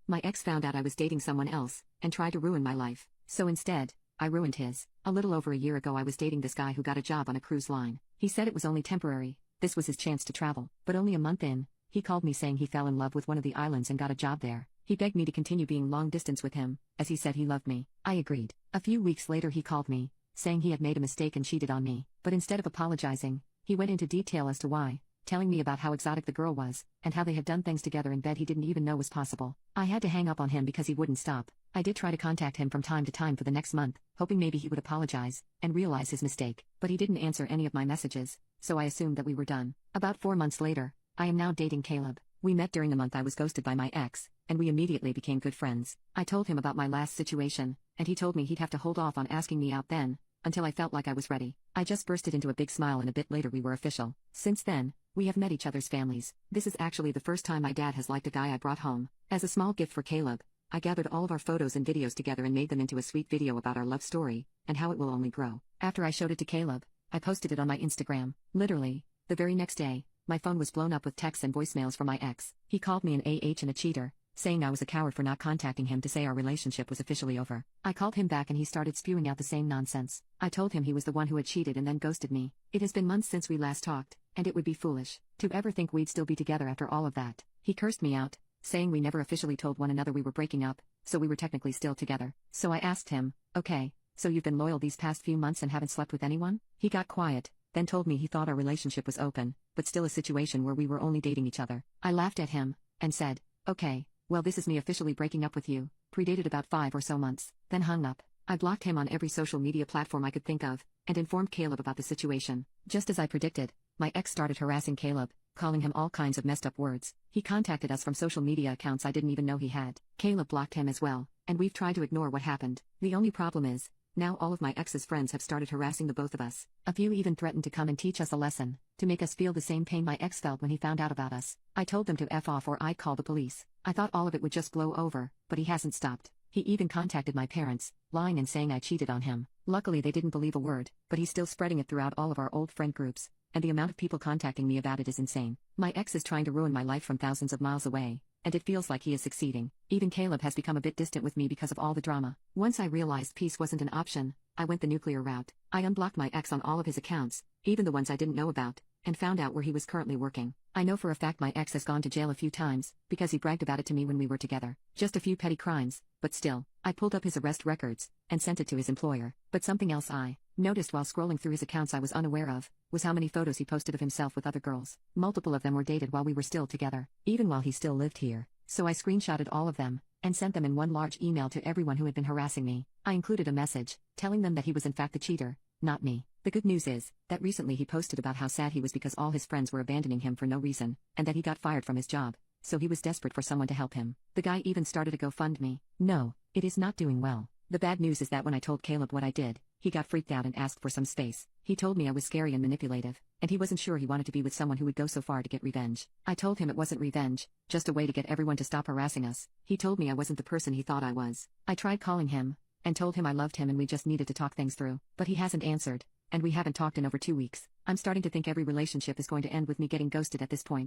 My ex found out I was dating someone else, and tried to ruin my life. So instead, I ruined his. A little over a year ago I was dating this guy who got a job on a cruise line. He said it was only temporary, this was his chance to travel. But only a month in, he called me saying he fell in love with one of the islands and got a job there. He begged me to continue being long distance with him, as he said he loved me. I agreed. A few weeks later he called me, saying he had made a mistake and cheated on me. But instead of apologizing, he went into detail as to why, telling me about how exotic the girl was, and how they had done things together in bed he didn't even know was possible. I had to hang up on him because he wouldn't stop. I did try to contact him from time to time for the next month, hoping maybe he would apologize, and realize his mistake, but he didn't answer any of my messages, so I assumed that we were done. About 4 months later, I am now dating Caleb. We met during the month I was ghosted by my ex, and we immediately became good friends. I told him about my last situation, and he told me he'd have to hold off on asking me out then, until I felt like I was ready. I just bursted into a big smile and a bit later we were official. Since then, we have met each other's families. This is actually the first time my dad has liked a guy I brought home. As a small gift for Caleb, I gathered all of our photos and videos together and made them into a sweet video about our love story, and how it will only grow. After I showed it to Caleb, I posted it on my Instagram. Literally, the very next day, my phone was blown up with texts and voicemails from my ex. He called me an AH and a cheater, saying I was a coward for not contacting him to say our relationship was officially over. I called him back and he started spewing out the same nonsense. I told him he was the one who had cheated and then ghosted me. It has been months since we last talked, and it would be foolish to ever think we'd still be together after all of that. He cursed me out, saying we never officially told one another we were breaking up, so we were technically still together. So I asked him, okay, so you've been loyal these past few months and haven't slept with anyone? He got quiet, then told me he thought our relationship was open, but still a situation where we were only dating each other. I laughed at him, and said, okay, well this is me officially breaking up with you, predated about 5 or so months, then hung up. I blocked him on every social media platform I could think of, and informed Caleb about the situation. Just as I predicted, my ex started harassing Caleb, calling him all kinds of messed up words. He contacted us from social media accounts I didn't even know he had. Caleb blocked him as well, and we've tried to ignore what happened. The only problem is, now all of my ex's friends have started harassing the both of us. A few even threatened to come and teach us a lesson, to make us feel the same pain my ex felt when he found out about us. I told them to F off or I'd call the police. I thought all of it would just blow over, but he hasn't stopped. He even contacted my parents, lying and saying I cheated on him. Luckily they didn't believe a word, but he's still spreading it throughout all of our old friend groups, and the amount of people contacting me about it is insane. My ex is trying to ruin my life from thousands of miles away, and it feels like he is succeeding. Even Caleb has become a bit distant with me because of all the drama. Once I realized peace wasn't an option, I went the nuclear route. I unblocked my ex on all of his accounts, even the ones I didn't know about, and found out where he was currently working. I know for a fact my ex has gone to jail a few times, because he bragged about it to me when we were together. Just a few petty crimes, but still. I pulled up his arrest records, and sent it to his employer. But something else I noticed while scrolling through his accounts I was unaware of, was how many photos he posted of himself with other girls. Multiple of them were dated while we were still together, even while he still lived here. So I screenshotted all of them, and sent them in one large email to everyone who had been harassing me. I included a message, telling them that he was in fact the cheater, not me. The good news is, that recently he posted about how sad he was because all his friends were abandoning him for no reason, and that he got fired from his job, so he was desperate for someone to help him. The guy even started a GoFundMe. No, it is not doing well. The bad news is that when I told Caleb what I did, he got freaked out and asked for some space. He told me I was scary and manipulative, and he wasn't sure he wanted to be with someone who would go so far to get revenge. I told him it wasn't revenge, just a way to get everyone to stop harassing us. He told me I wasn't the person he thought I was. I tried calling him, and told him I loved him and we just needed to talk things through, but he hasn't answered, and we haven't talked in over 2 weeks. I'm starting to think every relationship is going to end with me getting ghosted at this point.